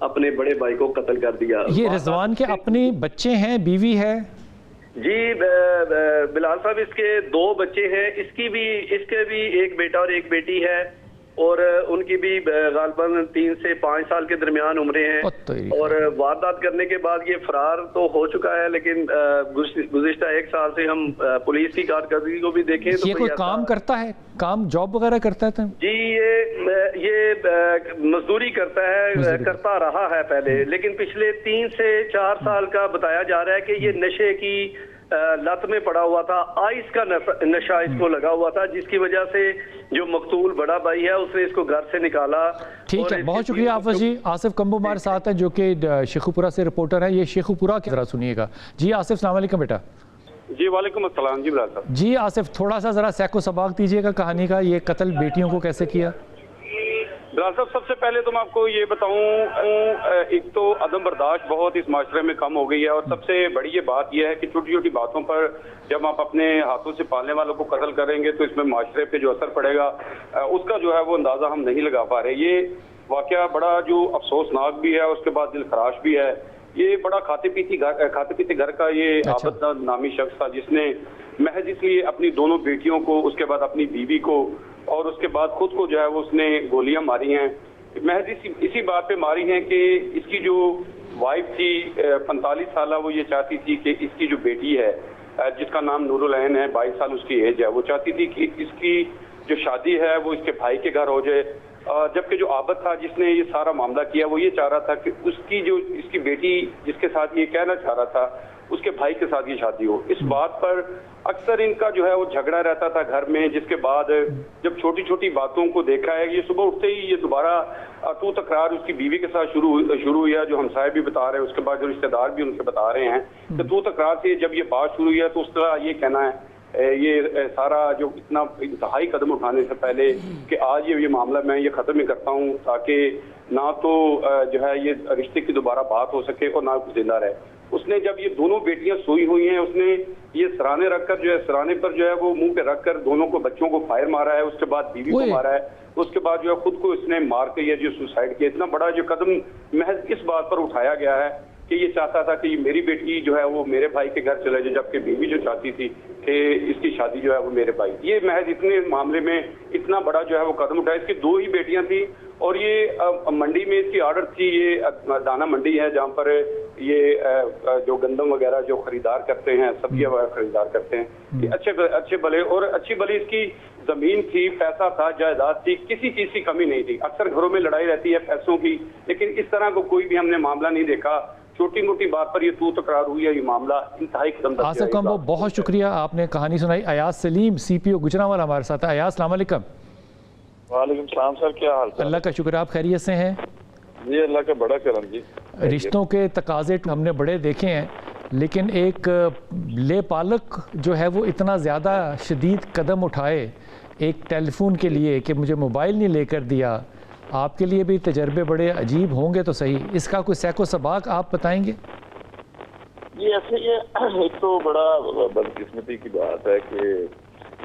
اپنے بڑے بھائی کو قتل کر دیا. یہ رضوان کے اپنے بچے ہیں، بیوی ہے؟ جی بلال صاحب اس کے 2 بچے ہیں، اس کے بھی ایک بیٹا اور ایک بیٹی ہے، اور ان کی بھی غالباً 3 سے 5 سال کے درمیان عمریں ہیں، اور واردات کرنے کے بعد یہ فرار تو ہو چکا ہے، لیکن گزشتہ 1 سال سے ہم پولیس کی کارکردگی کو بھی دیکھیں تو یہ کوئی کام کرتا ہے، کام جاب وغیرہ کرتا ہے؟ جی یہ مزدوری کرتا رہا ہے پہلے، لیکن پچھلے 3 سے 4 سال کا بتایا جا رہا ہے کہ یہ نشے کی لت میں پڑا ہوا تھا، آئس کا نشہ اس کو لگا ہوا تھا، جس کی وجہ سے جو مقتول بڑا بھائی ہے اس نے اس کو گھر سے نکالا. ٹھیک ہے، بہت شکریہ آفس جی. آصف کمبو ہمارے ساتھ ہیں جو کہ شیخو پورہ سے رپورٹر ہیں. یہ شیخو پورہ کی ذرا سنیے گا. جی آصف، السلام علیکم بیٹا. جی وعلیکم السلام. جی برادر صاحب. جی آصف، تھوڑا سا ذرا سیکو سباق دیجیے گا کہانی کا، یہ قتل بیٹیوں کو کیسے کیا؟ برادر صاحب سب سے پہلے تو میں آپ کو یہ بتاؤں، ایک تو عدم برداشت بہت اس معاشرے میں کم ہو گئی ہے، اور سب سے بڑی یہ بات یہ ہے کہ چھوٹی چھوٹی باتوں پر جب آپ اپنے ہاتھوں سے پالنے والوں کو قتل کریں گے تو اس میں معاشرے پہ جو اثر پڑے گا اس کا جو ہے وہ اندازہ ہم نہیں لگا پا رہے. یہ واقعہ بڑا جو افسوسناک بھی ہے، اس کے بعد دل خراش بھی ہے. یہ بڑا کھاتے پیتے گھر کا یہ عابد نامی شخص تھا، جس نے محض اس لیے اپنی دونوں بیٹیوں کو، اس کے بعد اپنی بیوی کو، اور اس کے بعد خود کو جو ہے وہ اس نے گولیاں ماری ہیں. محض اسی بات پہ ماری ہیں کہ اس کی جو وائف تھی 45 سالہ، وہ یہ چاہتی تھی کہ اس کی جو بیٹی ہے جس کا نام نور العین ہے، 22 سال اس کی ایج ہے، وہ چاہتی تھی کہ اس کی جو شادی ہے وہ اس کے بھائی کے گھر ہو جائے. جبکہ جو عابد تھا جس نے یہ سارا معاملہ کیا، وہ یہ چاہ رہا تھا کہ اس کی بیٹی جس کے ساتھ یہ کہنا چاہ رہا تھا اس کے بھائی کے ساتھ یہ شادی ہو. اس بات پر اکثر ان کا جو ہے وہ جھگڑا رہتا تھا گھر میں، جس کے بعد جب چھوٹی چھوٹی باتوں کو دیکھا ہے، یہ صبح اٹھتے ہی یہ دوبارہ تو تکرار اس کی بیوی کے ساتھ شروع ہوئی ہے، جو ہمسائے بھی بتا رہے ہیں، اس کے بعد جو رشتہ دار بھی ان سے بتا رہے ہیں کہ تو تکرار سے جب یہ بات شروع ہوئی ہے تو اس طرح یہ کہنا ہے یہ سارا جو اتنا انتہائی قدم اٹھانے سے پہلے کہ آج یہ معاملہ میں یہ ختم ہی کرتا ہوں، تاکہ نہ تو جو ہے یہ رشتے کی دوبارہ بات ہو سکے اور نہ زندہ رہے. اس نے جب یہ دونوں بیٹیاں سوئی ہوئی ہیں، اس نے یہ سرانے رکھ کر جو ہے سرانے پر جو ہے وہ منہ پہ رکھ کر دونوں کو بچوں کو فائر مارا ہے، اس کے بعد بیوی کو مارا ہے، اس کے بعد جو ہے خود کو اس نے مار کے یہ جو سوسائڈ کیا. اتنا بڑا جو قدم محض اس بات پر اٹھایا گیا ہے کہ یہ چاہتا تھا کہ میری بیٹی جو ہے وہ میرے بھائی کے گھر چلے جائے، جبکہ بیوی جو چاہتی تھی کہ اس کی شادی جو ہے وہ میرے بھائی. یہ محض اتنے معاملے میں اتنا بڑا جو ہے وہ قدم اٹھایا. اس کی 2 ہی بیٹیاں تھیں، اور یہ منڈی میں اس کی آرڈر تھی، یہ دانا منڈی ہے جہاں پر یہ جو گندم وغیرہ جو خریدار کرتے ہیں، سبزیاں وغیرہ خریدار کرتے ہیں، یہ اچھے بھلے اور اچھی بھلی اس کی زمین تھی، پیسہ تھا، جائیداد تھی، کسی چیز کی کمی نہیں تھی. اکثر گھروں میں لڑائی رہتی ہے پیسوں کی، لیکن اس طرح کو کوئی بھی ہم نے معاملہ نہیں دیکھا. چھوٹی موٹی بات پر یہ تو تکرار ہوئی ہے، یہ معاملہ انتہائی قدم تک. آصف کمبو بہت شکریہ، آپ نے کہانی سنائی. ایاز سلیم CPO گجرانوالہ ہمارے ساتھ ہے. ایاز السلام علیکم. وعلیکم السلام سر، کیا حال ہے؟ اللہ کا شکر، آپ خیریت سے ہیں؟ جی اللہ کا بڑا کرم. جی رشتوں کے تقاضے ہم نے بڑے دیکھے ہیں، لیکن ایک لے پالک جو ہے وہ اتنا زیادہ شدید قدم اٹھائے ایک ٹیلی فون کے لیے کہ مجھے موبائل نہیں لے کر دیا. آپ کے لیے بھی تجربے بڑے عجیب ہوں گے تو صحیح، اس کا کوئی سیکو سباق آپ بتائیں گے؟ یہ ایسے یہ ایک تو بڑا بدقسمتی کی بات ہے کہ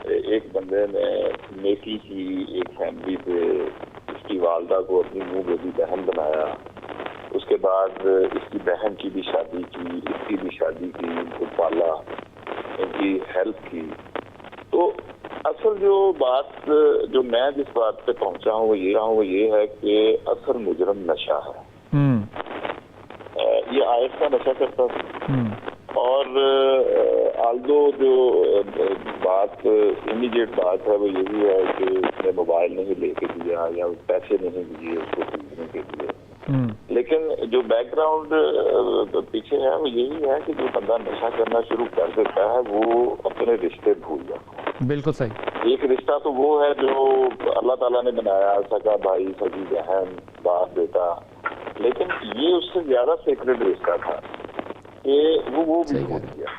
ایک بندے نے نیکی کی ایک فیملی پہ، اس کی والدہ کو اپنی منہ بولی بہن بنایا، اس کے بعد اس کی بہن کی بھی شادی کی، اس کی بھی شادی کی، ان کو پالا، ان کی ہیلپ کی. تو اصل جو بات جو میں جس بات پہ پہنچا ہوں وہ یہ ہے کہ اصل مجرم نشہ ہے. یہ آئس کا نشہ کرتا تھا، اور آلدو جو بات امیڈیٹ بات ہے وہ یہی ہے کہ اس نے موبائل نہیں لے کے دیا یا پیسے نہیں دیے اس کو خریدنے کے لیے، لیکن جو بیک گراؤنڈ پیچھے ہے وہ یہی ہے کہ جو بندہ نشہ کرنا شروع کر دیتا ہے وہ اپنے رشتے بھول جاتا ہے. بالکل صحیح. ایک رشتہ تو وہ ہے جو اللہ تعالیٰ نے بنایا، سگا بھائی، سگی بہن، باپ بیٹا، لیکن یہ اس سے زیادہ سیکرڈ رشتہ تھا کہ وہ بھی بھول گیا.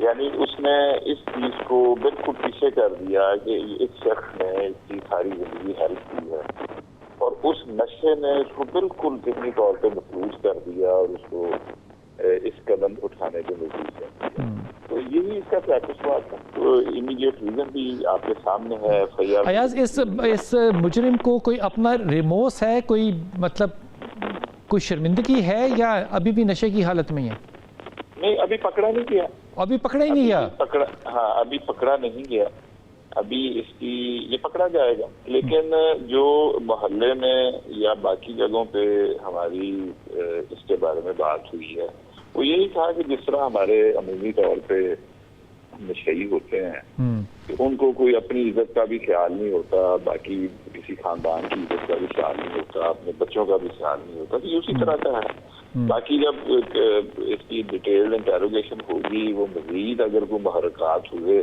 یعنی اس نے اس چیز کو بالکل پیچھے کر دیا کہ اس شخص نے اس کی ساری زندگی ہیلپ کی ہے، اور اس نشے نے اس کو بالکل ذہنی طور پہ مفلوج کر دیا اور اس کو اس قدم اٹھانے کے مجبور کر دیا. تو یہی اس کا پریکٹس ہوا تھا. تو امیڈیٹ ریزن بھی آپ کے سامنے ہے. ایاز اس مجرم کو کوئی اپنا ریمورس ہے، کوئی مطلب کوئی شرمندگی ہے یا ابھی بھی نشے کی حالت میں ہے؟ نہیں ابھی پکڑا نہیں گیا، ابھی پکڑا ہی نہیں گیا؟ ہاں ابھی پکڑا نہیں گیا، ابھی اس کی یہ پکڑا جائے گا، لیکن جو محلے میں یا باقی جگہوں پہ ہماری اس کے بارے میں بات ہوئی ہے وہ یہی تھا کہ جس طرح ہمارے عمومی طور پہ نشئی ہوتے ہیں کہ ان کو کوئی اپنی عزت کا بھی خیال نہیں ہوتا، باقی کسی خاندان کی عزت کا بھی خیال نہیں ہوتا، اپنے بچوں کا بھی خیال نہیں ہوتا، تو اسی طرح کا ہے۔ باقی جب اس کی ڈیٹیل انٹیروگیشن ہوگی، وہ مزید اگر کوئی محرکات ہوئے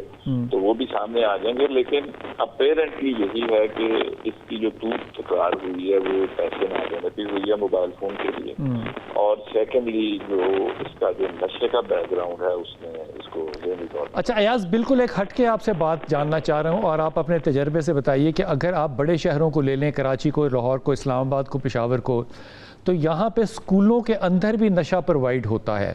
تو وہ بھی سامنے آ جائیں گے، لیکن اپیرنٹلی یہی ہے کہ اس کی جو تکرار ہوئی ہے وہ پیسے نہ دینے پہ ہوئی ہے موبائل فون کے لیے، اور سیکنڈلی جو اس کا جو نشے کا بیک گراؤنڈ ہے اس نے اس کو ذہنی طور پر۔ اچھا ایاز، بالکل ایک ہٹ کے آپ سے بات جاننا چاہ رہا ہوں، اور آپ اپنے تجربے سے بتائیے کہ اگر آپ بڑے شہروں کو لے لیں، کراچی کو، لاہور کو، اسلام آباد کو، پشاور کو، تو یہاں پہ اسکولوں کے اندر بھی نشہ پرووائڈ ہوتا ہے۔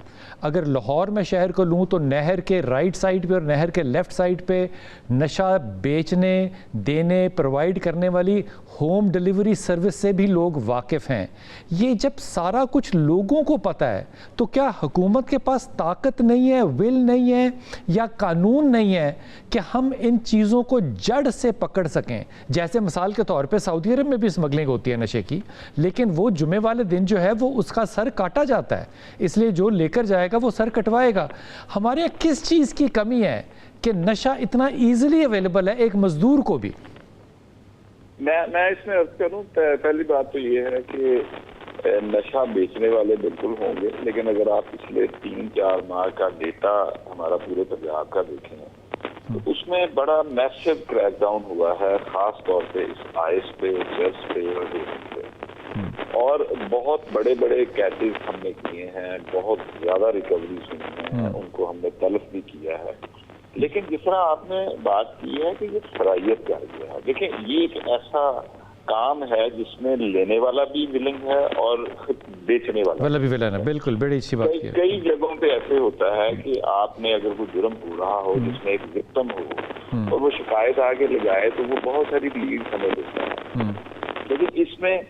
اگر لاہور میں شہر کو لوں تو نہر کے رائٹ سائڈ پہ اور نہر کے لیفٹ سائڈ پہ نشہ بیچنے، دینے، پرووائڈ کرنے والی ہوم ڈیلیوری سروس سے بھی لوگ واقف ہیں۔ یہ جب سارا کچھ لوگوں کو پتہ ہے تو کیا حکومت کے پاس طاقت نہیں ہے، ول نہیں ہے، یا قانون نہیں ہے کہ ہم ان چیزوں کو جڑ سے پکڑ سکیں؟ جیسے مثال کے طور پہ سعودی عرب میں بھی اسمگلنگ ہوتی ہے نشے کی، لیکن وہ جمعے والے دن جو ہے وہ اس کا سر کاٹا جاتا ہے، اس لیے جو لے کر جائے گا وہ سر کٹوائے گا۔ ہمارے یہاں کس چیز کی کمی ہے کہ نشہ اتنا ایزیلی اویلیبل ہے ایک مزدور کو بھی؟ میں اس میں عرض کروں، پہلی بات تو یہ ہے کہ نشہ بیچنے والے بالکل ہوں گے، لیکن اگر آپ پچھلے 3-4 ماہ کا ڈیٹا ہمارا پورے پنجاب کا دیکھیں تو اس میں بڑا میسو کریک ڈاؤن ہوا ہے، خاص طور پہ اس آئس پہ، چرس پہ اور ڈیٹنگ پہ، اور بہت بڑے بڑے کیسز ہم نے کیے ہیں، بہت زیادہ ریکوریز ہوئی ہیں، ان کو ہم نے طلب بھی کیا ہے۔ لیکن جس طرح آپ نے بات کی ہے کہ یہ شرائط کر گیا ہے، دیکھیں یہ ایک ایسا کام ہے جس میں لینے والا بھی ولنگ ہے اور بیچنے والا بھی ولنگ ہے۔ بالکل، بڑی اچھی بات ہے۔ کئی جگہوں پہ ایسے ہوتا ہے کہ آپ نے اگر کوئی جرم ہو رہا ہو جس میں ایک وکٹم ہو اور وہ شکایت آگے لگائے تو وہ بہت ساری لیڈ ہمیں دیتا ہے، لیکن اس میں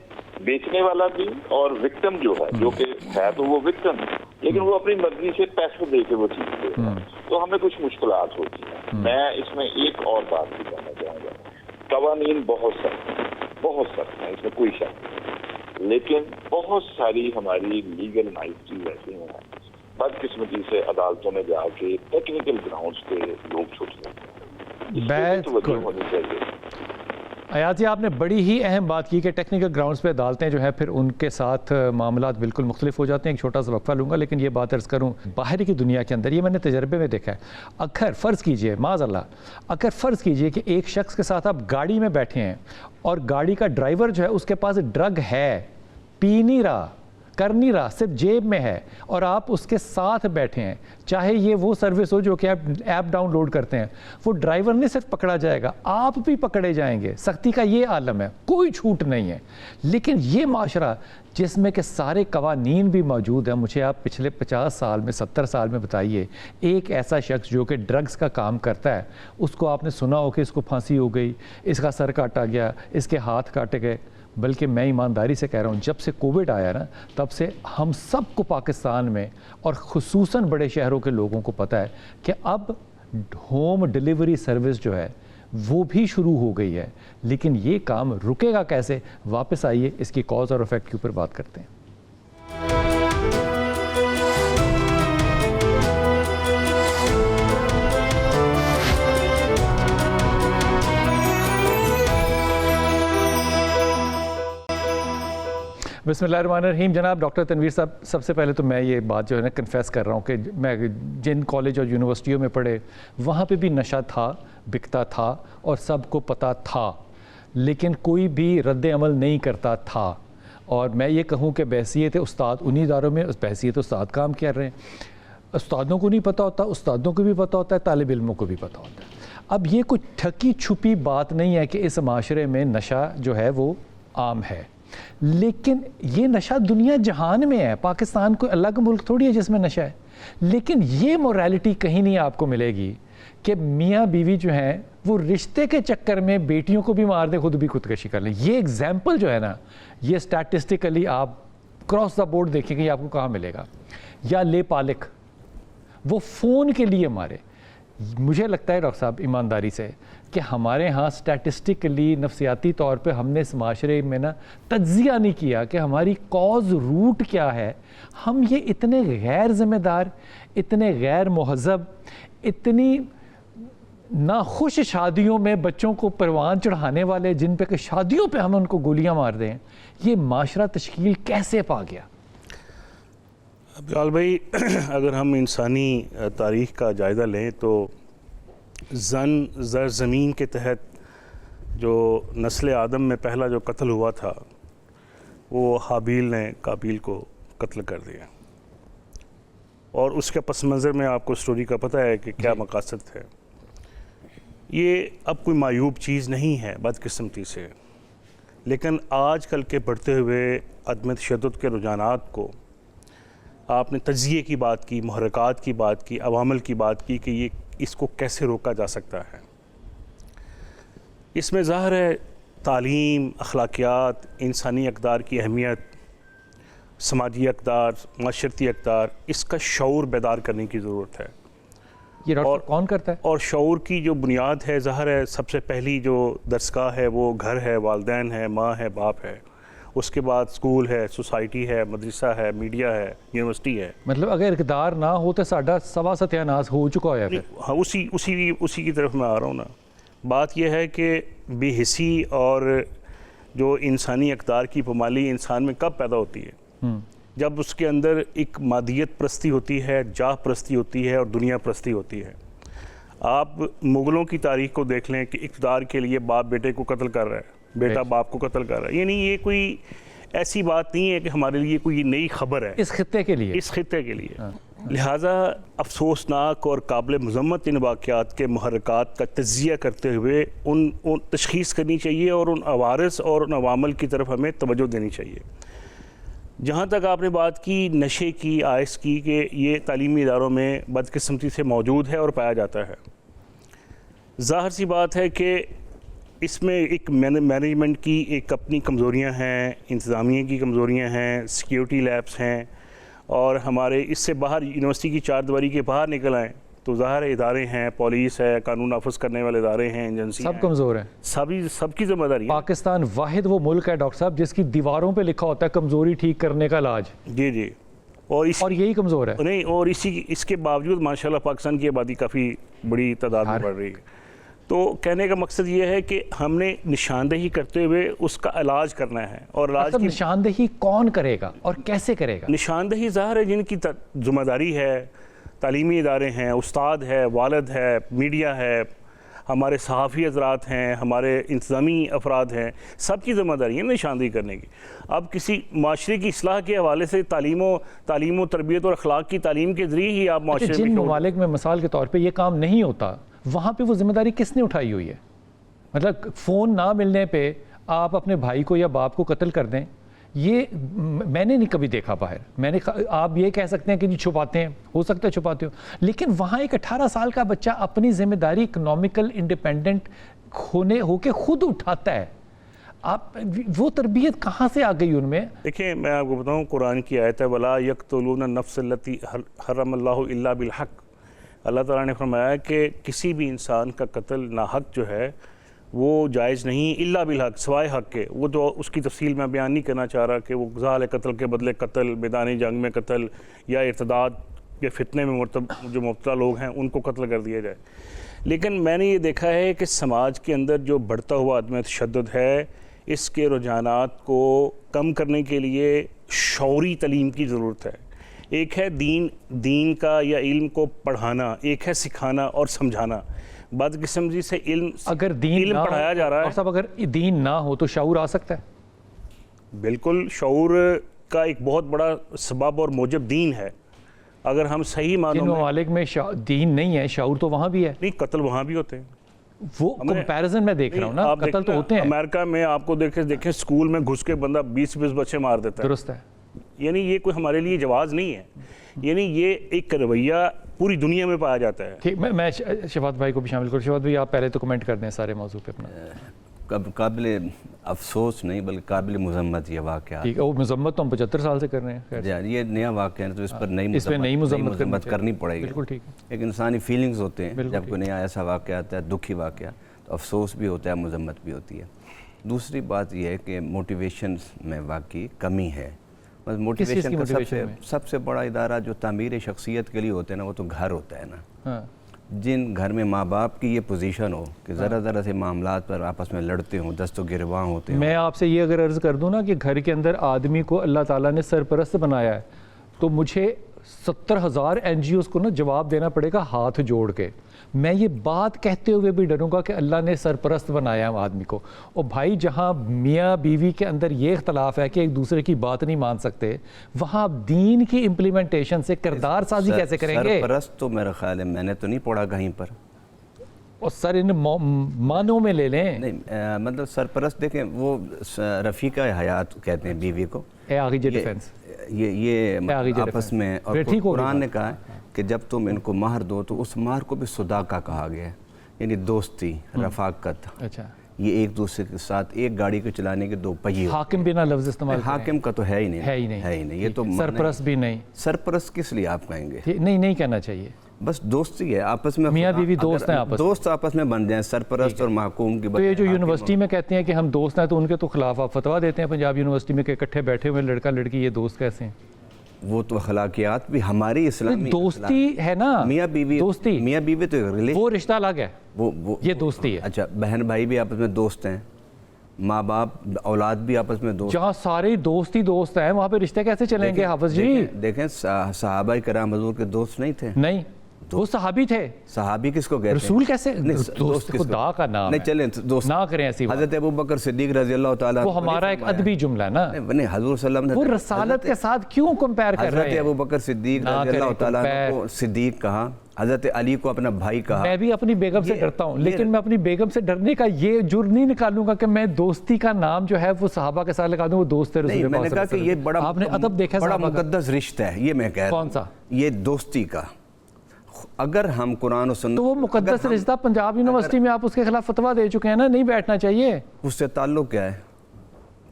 بیچنے والا بھی اور وکٹم جو ہے، جو کہ ہے تو وہ وکٹم ہے لیکن وہ اپنی مرضی سے پیسے دے کے وہ چیز دے رہا ہے، تو ہمیں کچھ مشکلات ہوتی ہیں۔ میں اس میں ایک اور بات بھی کرنا چاہوں گا، قوانین بہت سخت ہیں، اس میں کوئی شک نہیں، لیکن بہت ساری ہماری لیگل نائسٹیز ایسی ہیں، بدقسمتی سے عدالتوں میں جا کے ٹیکنیکل گراؤنڈز پہ لوگ چھوٹ جاتے ہیں، اس پہ توجہ ہونی چاہیے۔ ایاز جی، آپ نے بڑی ہی اہم بات کی کہ ٹیکنیکل گراؤنڈز پہ عدالتیں جو ہیں پھر ان کے ساتھ معاملات بالکل مختلف ہو جاتے ہیں۔ ایک چھوٹا سا وقفہ لوں گا، لیکن یہ بات عرض کروں، باہر کی دنیا کے اندر یہ میں نے تجربے میں دیکھا ہے، اگر فرض کیجئے معاذ اللہ، اگر فرض کیجئے کہ ایک شخص کے ساتھ آپ گاڑی میں بیٹھے ہیں اور گاڑی کا ڈرائیور جو ہے اس کے پاس ڈرگ ہے، پی نہیں رہا، کر نہیں رہا، صرف جیب میں ہے، اور آپ اس کے ساتھ بیٹھے ہیں، چاہے یہ وہ سروس ہو جو کہ آپ ایپ ڈاؤن لوڈ کرتے ہیں، وہ ڈرائیور نہیں صرف پکڑا جائے گا، آپ بھی پکڑے جائیں گے۔ سختی کا یہ عالم ہے، کوئی چھوٹ نہیں ہے۔ لیکن یہ معاشرہ جس میں کہ سارے قوانین بھی موجود ہیں، مجھے آپ پچھلے 50 سال میں 70 سال میں بتائیے ایک ایسا شخص جو کہ ڈرگز کا کام کرتا ہے، اس کو آپ نے سنا ہو کہ اس کو پھانسی ہو گئی، اس کا سر کاٹا گیا، اس کے ہاتھ کاٹے گئے؟ بلکہ میں ایمانداری سے کہہ رہا ہوں، جب سے کووڈ آیا نا، تب سے ہم سب کو پاکستان میں اور خصوصاً بڑے شہروں کے لوگوں کو پتہ ہے کہ اب ہوم ڈیلیوری سروس جو ہے وہ بھی شروع ہو گئی ہے، لیکن یہ کام رکے گا کیسے؟ واپس آئیے اس کی کاز اور افیکٹ کے اوپر بات کرتے ہیں۔ بسم اللہ الرحمن الرحیم۔ جناب ڈاکٹر تنویر صاحب، سب سے پہلے تو میں یہ بات جو ہے نا کنفیس کر رہا ہوں کہ میں جن کالج اور یونیورسٹیوں میں پڑھے وہاں پہ بھی نشہ تھا، بکتا تھا اور سب کو پتہ تھا، لیکن کوئی بھی رد عمل نہیں کرتا تھا۔ اور میں یہ کہوں کہ بحیثیت استاد انہی اداروں میں بحیثیت استاد کام کر رہے ہیں، استادوں کو نہیں پتہ ہوتا، استادوں کو بھی پتہ ہوتا ہے، طالب علموں کو بھی پتہ ہوتا ہے۔ اب یہ کوئی ٹھکی چھپی بات نہیں ہے کہ اس معاشرے میں نشہ جو ہے وہ عام ہے، لیکن یہ نشہ دنیا جہان میں ہے، پاکستان کوئی الگ ملک تھوڑی ہے جس میں نشہ ہے۔ لیکن یہ موریلٹی کہیں نہیں آپ کو ملے گی کہ میاں بیوی جو ہیں وہ رشتے کے چکر میں بیٹیوں کو بھی مار دیں، خود بھی خودکشی کر لیں۔ یہ ایگزامپل جو ہے نا، یہ اسٹیٹسٹیکلی آپ کراس دا بورڈ دیکھیں کہ آپ کو کہاں ملے گا. یا لے پالک وہ فون کے لیے مارے. مجھے لگتا ہے ڈاکٹر صاحب ایمانداری سے کہ ہمارے ہاں سٹیٹسٹکلی نفسیاتی طور پہ ہم نے اس معاشرے میں نا تجزیہ نہیں کیا کہ ہماری کاز روٹ کیا ہے. ہم یہ اتنے غیر ذمہ دار, اتنے غیر مہذب, اتنی ناخوش شادیوں میں بچوں کو پروان چڑھانے والے, جن پہ کہ شادیوں پہ ہم ان کو گولیاں مار دیں, یہ معاشرہ تشکیل کیسے پا گیا؟ بلال بھائی, اگر ہم انسانی تاریخ کا جائزہ لیں تو زر زمین کے تحت جو نسل آدم میں پہلا جو قتل ہوا تھا وہ حابیل نے قابیل کو قتل کر دیا, اور اس کے پس منظر میں آپ کو سٹوری کا پتہ ہے کہ کیا مقاصد تھے. یہ اب کوئی معیوب چیز نہیں ہے بدقسمتی سے, لیکن آج کل کے بڑھتے ہوئے عدم تشدد کے رجحانات کو آپ نے تجزیے کی بات کی, محرکات کی بات کی, عوامل کی بات کی کہ اس کو کیسے روکا جا سکتا ہے. اس میں ظاہر ہے تعلیم, اخلاقیات, انسانی اقدار کی اہمیت, سماجی اقدار, معاشرتی اقدار, اس کا شعور بیدار کرنے کی ضرورت ہے. یہ ڈاکٹر کون کرتا ہے؟ اور شعور کی جو بنیاد ہے ظاہر ہے سب سے پہلی جو درسگاہ ہے وہ گھر ہے, والدین ہے, ماں ہے, باپ ہے. اس کے بعد اسکول ہے, سوسائٹی ہے, مدرسہ ہے, میڈیا ہے, یونیورسٹی ہے. مطلب اگر اقدار نہ ہو تو ساڈا سوا ستیاناس ہو چکا ہے. ہاں, اسی کی طرف میں آ رہا ہوں نا. بات یہ ہے کہ بے حسی اور جو انسانی اقدار کی پامالی انسان میں کب پیدا ہوتی ہے؟ جب اس کے اندر ایک مادیت پرستی ہوتی ہے, جاہ پرستی ہوتی ہے اور دنیا پرستی ہوتی ہے. آپ مغلوں کی تاریخ کو دیکھ لیں کہ اقتدار کے لیے باپ بیٹے کو قتل کر رہا ہے, بیٹا باپ کو قتل کر رہا ہے. یعنی یہ کوئی ایسی بات نہیں ہے کہ ہمارے لیے کوئی نئی خبر ہے اس خطے کے لیے. لہٰذا افسوسناک اور قابل مذمت ان واقعات کے محرکات کا تجزیہ کرتے ہوئے ان تشخیص کرنی چاہیے اور ان عوارض اور ان عوامل کی طرف ہمیں توجہ دینی چاہیے. جہاں تک آپ نے بات کی نشے کی, آئس کی, کہ یہ تعلیمی اداروں میں بدقسمتی سے موجود ہے اور پایا جاتا ہے. ظاہر سی بات ہے کہ اس میں ایک مینجمنٹ کی ایک اپنی کمزوریاں ہیں, انتظامیہ کی کمزوریاں ہیں, سیکیورٹی لیپس ہیں, اور ہمارے اس سے باہر یونیورسٹی کی چار دیواری کے باہر نکل آئیں تو ظاہر ادارے ہیں, پولیس ہے, قانون نافذ کرنے والے ادارے ہیں, ایجنسی سب کمزور ہیں. سب کی ذمہ داری ہے. پاکستان واحد وہ ملک ہے ڈاکٹر صاحب جس کی دیواروں پہ لکھا ہوتا ہے کمزوری ٹھیک کرنے کا علاج. جی. اور یہی کمزور ہے. نہیں, اور اس کے باوجود ماشاءاللہ پاکستان کی آبادی کافی بڑی تعداد میں بڑھ رہی ہے. تو کہنے کا مقصد یہ ہے کہ ہم نے نشاندہی کرتے ہوئے اس کا علاج کرنا ہے. اور علاج کی نشاندہی کون کرے گا اور کیسے کرے گا؟ نشاندہی ظاہر ہے جن کی ذمہ داری ہے, تعلیمی ادارے ہیں, استاد ہے, والد ہے, میڈیا ہے, ہمارے صحافی حضرات ہیں, ہمارے انتظامی افراد ہیں, سب کی ذمہ داری ہے نشاندہی کرنے کی. اب کسی معاشرے کی اصلاح کے حوالے سے تعلیم و تربیت اور اخلاق کی تعلیم کے ذریعے ہی آپ معاشرے میں, جن ممالک میں مثال کے طور پہ یہ کام نہیں ہوتا وہاں پہ وہ ذمہ داری کس نے اٹھائی ہوئی ہے؟ مطلب فون نہ ملنے پہ آپ اپنے بھائی کو یا باپ کو قتل کر دیں, یہ میں نے نہیں کبھی دیکھا باہر. آپ یہ کہہ سکتے ہیں کہ چھپاتے ہیں, ہو سکتا ہے چھپاتے ہو, لیکن وہاں ایک 18 سال کا بچہ اپنی ذمہ داری اکنامیکل انڈیپینڈنٹ ہو کے خود اٹھاتا ہے. آپ وہ تربیت کہاں سے آ گئی ان میں؟ دیکھیں, میں آپ کو بتاؤں, قرآن کی آیت ہے وَلَا يَقْتُلُونَ النَّفْسَ الَّتِي حَرَّمَ اللَّهُ إِلَّا بِالْحَقِّ. اللہ تعالیٰ نے فرمایا ہے کہ کسی بھی انسان کا قتل ناحق جو ہے وہ جائز نہیں, الا بالحق, سوائے حق کے. وہ تو اس کی تفصیل میں بیان نہیں کرنا چاہ رہا کہ وہ ظاہر قتل کے بدلے قتل, میدان جنگ میں قتل, یا ارتداد کے فتنے میں جو مبتلا لوگ ہیں ان کو قتل کر دیا جائے. لیکن میں نے یہ دیکھا ہے کہ سماج کے اندر جو بڑھتا ہوا عدم تشدد ہے, اس کے رجحانات کو کم کرنے کے لیے شعوری تعلیم کی ضرورت ہے. ایک ہے دین کا یا علم کو پڑھانا, ایک ہے سکھانا اور سمجھانا. بدقسمتی سے اگر علم پڑھایا جا رہا ہے. اور صاحب اگر دین نہ ہو تو شعور آ سکتا ہے؟ بالکل, شعور کا ایک بہت بڑا سبب اور موجب دین ہے. اگر ہم صحیح معنوں جن ممالک میں دین نہیں ہے شعور تو وہاں بھی ہے. نہیں, قتل وہاں بھی ہوتے ہیں. وہ کمپیریزن میں دیکھ رہا ہوں نا, قتل تو ہوتے ہیں. امریکہ میں آپ کو دیکھیں سکول میں گھس کے بندہ 20 بچے مار دیتا ہے. درست ہے. یعنی یہ کوئی ہمارے لیے جواز نہیں ہے. یعنی یہ ایک رویہ پوری دنیا میں پایا جاتا ہے. ٹھیک, میں شفاعت بھائی کو بھی شامل کروں. شفاعت بھائی آپ پہلے تو کمنٹ کر دیں سارے موضوع پہ اپنا. قابل افسوس نہیں بلکہ قابل مذمت یہ واقعہ ٹھیک ہے، وہ مذمت تو ہم 75 سال سے کر رہے ہیں. خیر یہ نیا واقعہ ہے تو اس پر اس پہ نئی مذمت کرنی پڑے گی. بالکل ٹھیک ہے. ایک انسانی فیلنگز ہوتے ہیں جب کوئی نیا ایسا واقعہ آتا ہے دکھی واقعہ تو افسوس بھی ہوتا ہے مذمت بھی ہوتی ہے. دوسری بات یہ ہے کہ موٹیویشنز میں واقعی کمی ہے. بس موٹیویشن کا سب سے بڑا ادارہ جو تعمیر شخصیت کے لیے ہوتے ہیں نا وہ تو گھر ہوتا ہے نا. جن گھر میں ماں باپ کی یہ پوزیشن ہو کہ ذرا ذرا سے معاملات پر آپس میں لڑتے ہوں دست و گرباں ہوتے ہیں. میں آپ سے یہ اگر عرض کر دوں نا کہ گھر کے اندر آدمی کو اللہ تعالیٰ نے سرپرست بنایا ہے تو مجھے 70,000 NGOs کو نا جواب دینا پڑے گا ہاتھ جوڑ کے. میں یہ بات کہتے ہوئے بھی ڈروں گا کہ اللہ نے سرپرست بنایا ہے آدمی کو. اور بھائی جہاں میاں بیوی کے اندر یہ اختلاف ہے کہ ایک دوسرے کی بات نہیں مان سکتے وہاں دین کی امپلیمنٹیشن سے کردار سازی کیسے کریں گے؟ سرپرست تو میرا خیال ہے میں نے تو نہیں پڑھا کہیں پر. اور سر ان معنوں میں لے لیں. نہیں مطلب سرپرست دیکھیں وہ رفیقہ حیات کہتے ہیں بیوی کو. یہ آپس میں اور قرآن نے کہا ہے کہ جب تم ان کو مہر دو تو اس مہر کو بھی صداقہ کہا گیا ہے یعنی دوستی رفاقت. اچھا یہ ایک دوسرے کے ساتھ ایک گاڑی کو چلانے کے دو پہیے. حاکم بنا لفظ استعمال حاکم کا تو ہے ہی نہیں. یہ تو سرپرست بھی نہیں. سرپرست کس لیے آپ کہیں گے؟ نہیں کہنا چاہیے. بس دوستی ہے آپس میں. میاں بیوی دوست ہیں دوست آپس میں بن جائیں سرپرست اور محکوم کی. تو یہ جو یونیورسٹی میں کہتے ہیں کہ ہم دوست ہیں تو ان کے تو خلاف آپ فتویٰ دیتے ہیں پنجاب یونیورسٹی میں کہ اکٹھے بیٹھے ہوئے لڑکا لڑکی یہ دوست کیسے ہیں؟ وہ تو اخلاقیات بھی ہماری اسلامی دوستی ہے نا. میاں بیوی دوستی میاں بیوی تو وہ رشتہ الگ ہے یہ دوستی ہے. اچھا بہن بھائی بھی آپس میں دوست ہیں ماں باپ اولاد بھی آپس میں دوست. جہاں سارے دوست ہی دوست ہیں وہاں پہ رشتے کیسے چلیں گے حافظ جی؟ دیکھیں صحابہ کرام حضور کے دوست نہیں تھے. نہیں وہ صحابی تھے. صحابی کس کو کہتے ہیں؟ رسول کیسے؟ دوست خدا کا نام نہیں چلیں دوست نہ کریں ایسی بات. حضرت ابوبکر صدیق رضی اللہ تعالیٰ وہ ہمارا ایک ادبی جملہ ہے نا. نہیں حضور صلی اللہ علیہ وسلم وہ رسالت کے ساتھ کیوں کمپیئر کر رہے ہیں؟ حضرت ابوبکر صدیق رضی اللہ تعالیٰ کو صدیق کہا حضرت علی کو اپنا بھائی کہا. میں بھی اپنی بیگم سے ڈرتا ہوں لیکن میں اپنی بیگم سے ڈرنے کا یہ جرم نہیں نکالوں گا کہ میں دوستی کا نام جو ہے وہ صحابہ کے ساتھ لگا دوں وہ دوست رسول پاک. میں نے کہا کہ یہ بڑا آپ نے ادب دیکھا بڑا مقدس رشتہ ہے یہ میں کہہ رہا ہوں. کون سا؟ یہ دوستی کا. اگر ہم قرآن و سنت تو وہ مقدس رشتہ پنجاب یونیورسٹی میں آپ اس کے خلاف فتویٰ دے چکے ہیں نا نہیں بیٹھنا چاہیے. اس سے تعلق کیا ہے؟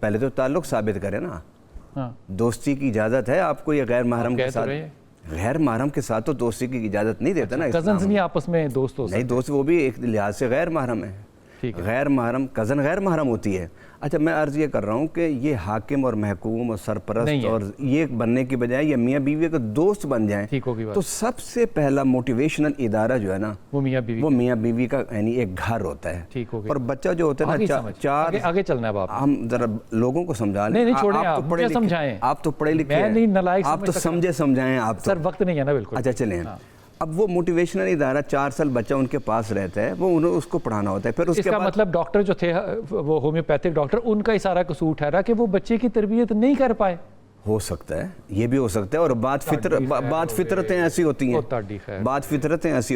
پہلے تو تعلق ثابت کرے نا. دوستی کی اجازت ہے آپ کو یہ غیر محرم کے ساتھ؟ غیر محرم کے ساتھ تو دوستی کی اجازت نہیں دیتا نا. کزنز نہیں آپس میں دوست ہو سکتے؟ نہیں دوست وہ بھی ایک لحاظ سے غیر محرم ہے. غیر محرم کزن غیر محرم ہوتی ہے. اچھا میں عرض یہ کر رہا ہوں کہ یہ حاکم اور محکوم اور سرپرست اور یہ بننے کی بجائے یہ میاں بیوی کا دوست بن جائیں تو سب سے پہلا موٹیویشنل ادارہ جو ہے نا وہ میاں بیوی کا یعنی ایک گھر ہوتا ہے. اور بچہ جو ہوتا ہے نا چار آگے چلنا ہے. ہم ذرا لوگوں کو سمجھا لیں. آپ تو پڑھے لکھے آپ تو سمجھائیں آپ سر وقت نہیں ہے نا. بالکل. اچھا چلیں اب وہ موٹیویشنل ادارہ 4 سال بچہ ان کے پاس رہتا ہے وہ انہوں اس کو پڑھانا ہوتا ہے. پھر اس کا مطلب ڈاکٹر جو تھے وہ ہومیوپیتھک ڈاکٹر ان کا ہی سارا قصور ٹھہرا کہ وہ بچے کی تربیت نہیں کر پائے. ہو سکتا ہے یہ بھی ہو سکتا ہے. اور بات فطرتیں ایسی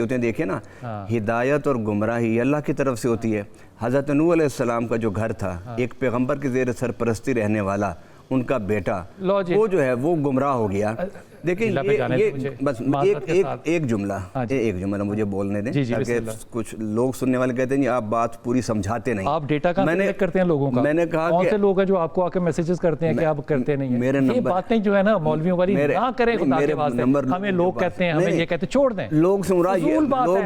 ہوتی ہیں دیکھیں نا ہدایت اور گمراہی اللہ کی طرف سے ہوتی ہے. حضرت نوح علیہ السلام کا جو گھر تھا ایک پیغمبر کی زیر سرپرستی رہنے والا ان کا بیٹا وہ جو ہے وہ گمراہ ہو گیا. دیکھیں یہ بس ایک جملہ مجھے بولنے دیں تاکہ کچھ لوگ سننے والے کہتے ہیں آپ بات پوری سمجھاتے نہیں. آپ ڈیٹا کا کلیکٹ کرتے ہیں لوگوں کا. میں نے کہا کون سے لوگ ہیں جو آپ کو آ کے میسیجز کرتے ہیں کہ آپ کرتے نہیں ہیں؟ یہ باتیں جو ہے نا مولویوں والی نہ کریں خدا کے واسطے. ہمیں لوگ کہتے ہیں ہمیں یہ کہتے ہیں چھوڑ دیں. لوگ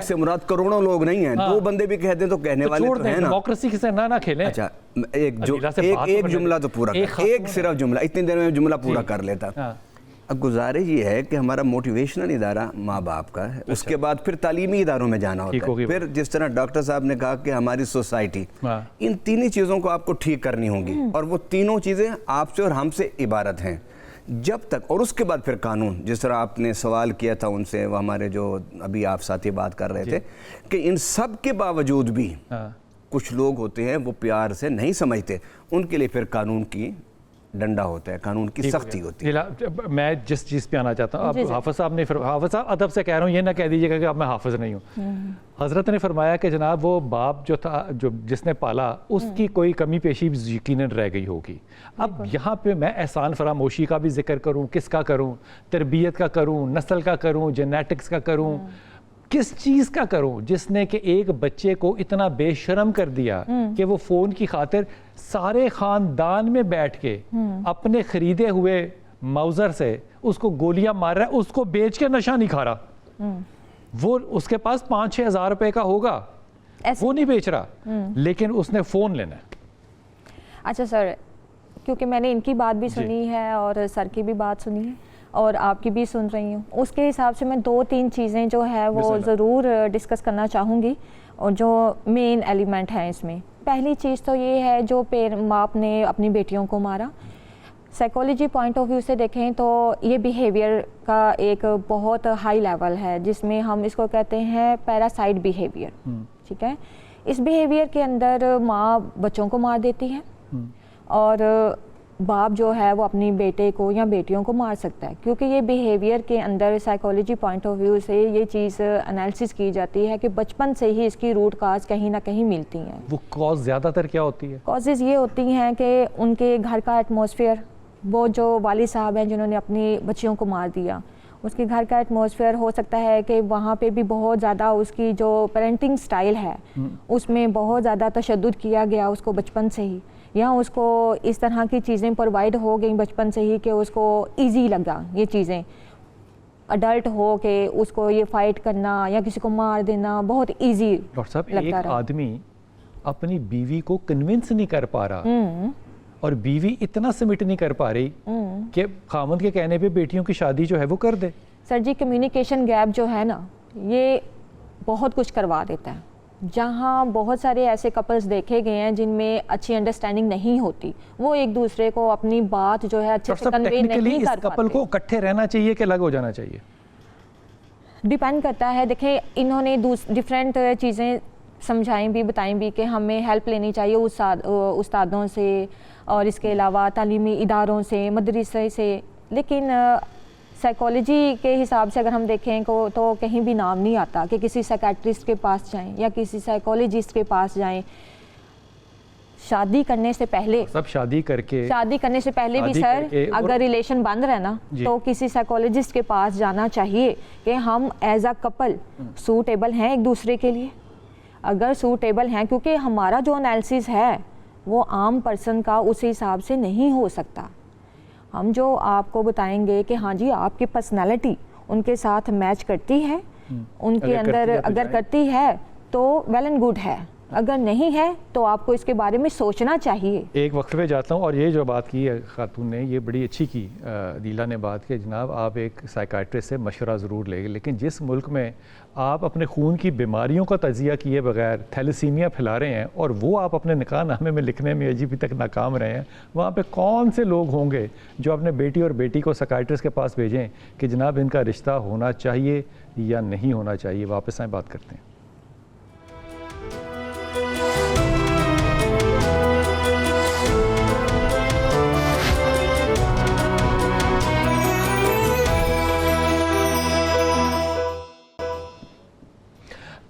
سے مراد کروڑوں لوگ نہیں ہیں 2 بندے بھی کہتے ہیں تو کہنے والے تو ہیں نا. ڈیموکریسی سے نہ کھیلیں. اچھا ایک جملہ تو پورا ایک صرف جملہ اتنی دیر میں جملہ پورا کر لیتا. اب گزارش یہ ہے کہ ہمارا موٹیویشنل ادارہ ماں باپ کا ہے. اس کے بعد پھر تعلیمی اداروں میں جانا ہوتا ہے. پھر جس طرح ڈاکٹر صاحب نے کہا کہ ہماری سوسائٹی ان 3 چیزوں کو آپ کو ٹھیک کرنی ہوں گی اور وہ تینوں چیزیں آپ سے اور ہم سے عبارت ہیں جب تک. اور اس کے بعد پھر قانون جس طرح آپ نے سوال کیا تھا ان سے وہ ہمارے جو ابھی آپ ساتھی بات کر رہے تھے کہ ان سب کے باوجود بھی کچھ لوگ ہوتے ہیں وہ پیار سے نہیں سمجھتے. ان کے لیے پھر قانون کی ڈنڈا ہوتا ہے قانون کی سختی ہوتی ہے. میں جس چیز پہ آنا چاہتا ہوں اب حافظ صاحب ادب سے کہہ رہا ہوں یہ نہ کہہ دیجیے گا کہ اب میں حافظ نہیں ہوں. حضرت نے فرمایا کہ جناب وہ باپ جو تھا جس نے پالا اس کی کوئی کمی پیشی یقیناً رہ گئی ہوگی. اب یہاں پہ میں احسان فراموشی کا بھی ذکر کروں کس کا کروں تربیت کا کروں نسل کا کروں جینیٹکس کا کروں کس چیز کا کروں جس نے کہ ایک بچے کو اتنا بے شرم کر دیا کہ وہ فون کی خاطر سارے خاندان میں بیٹھ کے اپنے خریدے ہوئے موزر سے اس کو گولیاں مار رہا ہے, اس کو بیچ کے نشہ نہیں کھا رہا. وہ اس کے پاس 5-6 ہزار روپے کا ہوگا, وہ نہیں بیچ رہا, لیکن اس نے فون لینا ہے. اچھا سر, کیونکہ میں نے ان کی بات بھی سنی ہے اور سر کی بھی بات سنی ہے اور آپ کی بھی سن رہی ہوں, اس کے حساب سے میں 2-3 چیزیں جو ہے وہ ضرور ڈسکس کرنا چاہوں گی اور جو مین ایلیمنٹ ہیں اس میں. پہلی چیز تو یہ ہے جو باپ نے اپنی بیٹیوں کو مارا. سائیکالوجی پوائنٹ آف ویو سے دیکھیں تو یہ بیہیویئر کا ایک بہت ہائی لیول ہے جس میں ہم اس کو کہتے ہیں پیراسائٹ بیہیویئر. ٹھیک ہے, اس بیہیویئر کے اندر ماں بچوں کو مار دیتی ہے اور باپ جو ہے وہ اپنی بیٹے کو یا بیٹیوں کو مار سکتا ہے, کیونکہ یہ بیہیویئر کے اندر سائیکالوجی پوائنٹ آف ویو سے یہ چیز انالیسس کی جاتی ہے کہ بچپن سے ہی اس کی روٹ کاز کہیں نہ کہیں ملتی ہیں. وہ کاز زیادہ تر کیا ہوتی ہے؟ کازز یہ ہوتی ہیں کہ ان کے گھر کا ایٹماسفیئر, وہ جو والد صاحب ہیں جنہوں نے اپنی بچیوں کو مار دیا, اس کے گھر کا ایٹماسفیئر ہو سکتا ہے کہ وہاں پہ بھی بہت زیادہ اس کی جو پیرنٹنگ سٹائل ہے اس میں بہت زیادہ تشدد کیا گیا اس کو بچپن سے ہی, یا اس کو اس طرح کی چیزیں پرووائڈ ہو گئیں بچپن سے ہی کہ اس کو ایزی لگا یہ چیزیں. اڈلٹ ہو کے اس کو یہ فائٹ کرنا یا کسی کو مار دینا بہت ایزی ڈاکٹر صاحب, ایک آدمی اپنی بیوی کو کنونس نہیں کر پا رہا اور بیوی اتنا سمٹ نہیں کر پا رہی کہ خامند کے کہنے پہ بیٹیوں کی شادی جو ہے وہ کر دے. سر جی, کمیونیکیشن گیپ جو ہے نا یہ بہت کچھ کروا دیتا ہے. جہاں بہت سارے ایسے کپلز دیکھے گئے ہیں جن میں اچھی انڈرسٹینڈنگ نہیں ہوتی, وہ ایک دوسرے کو اپنی بات جو ہے اچھے سے کنوے نہیں کر پاتے. کپل کو اکٹھے رہنا چاہیے کہ الگ ہو جانا چاہیے؟ ڈیپینڈ کرتا ہے. دیکھیں انہوں نے ڈفرینٹ چیزیں سمجھائیں بھی بتائیں بھی کہ ہمیں ہیلپ لینی چاہیے استادوں سے اور اس کے علاوہ تعلیمی اداروں سے, مدرسے سے, لیکن سائیکالوجی کے حساب سے اگر ہم دیکھیں تو کہیں بھی نام نہیں آتا کہ کسی سائیکیٹرسٹ کے پاس جائیں یا کسی سائیکالوجسٹ کے پاس جائیں. شادی کرنے سے پہلے شادی کرنے سے پہلے بھی سر اگر ریلیشن بند رہنا تو کسی سائیکالوجسٹ کے پاس جانا چاہیے کہ ہم ایز اے کپل سوٹیبل ہیں ایک دوسرے کے لیے. اگر سوٹیبل ہیں, کیونکہ ہمارا جو انالیسس ہے وہ عام پرسن کا اس حساب سے نہیں ہو سکتا. ہم جو آپ کو بتائیں گے کہ ہاں جی آپ کی پرسنالٹی ان کے ساتھ میچ کرتی ہے, ان کے اندر اگر کرتی ہے تو ویل اینڈ گڈ ہے, اگر نہیں ہے تو آپ کو اس کے بارے میں سوچنا چاہیے. ایک وقت پہ جاتا ہوں, اور یہ جو بات کی ہے خاتون نے یہ بڑی اچھی کی, دیلا نے بات کی جناب آپ ایک سائیکائٹرسٹ سے مشورہ ضرور لیں, لیکن جس ملک میں آپ اپنے خون کی بیماریوں کا تجزیہ کیے بغیر تھیلیسیمیا پھیلا رہے ہیں اور وہ آپ اپنے نکاح نامے میں لکھنے میں ابھی تک ناکام رہے ہیں, وہاں پہ کون سے لوگ ہوں گے جو اپنے بیٹی اور بیٹی کو سائیکائٹرسٹ کے پاس بھیجیں کہ جناب ان کا رشتہ ہونا چاہیے یا نہیں ہونا چاہیے؟ واپس آئیں, بات کرتے ہیں.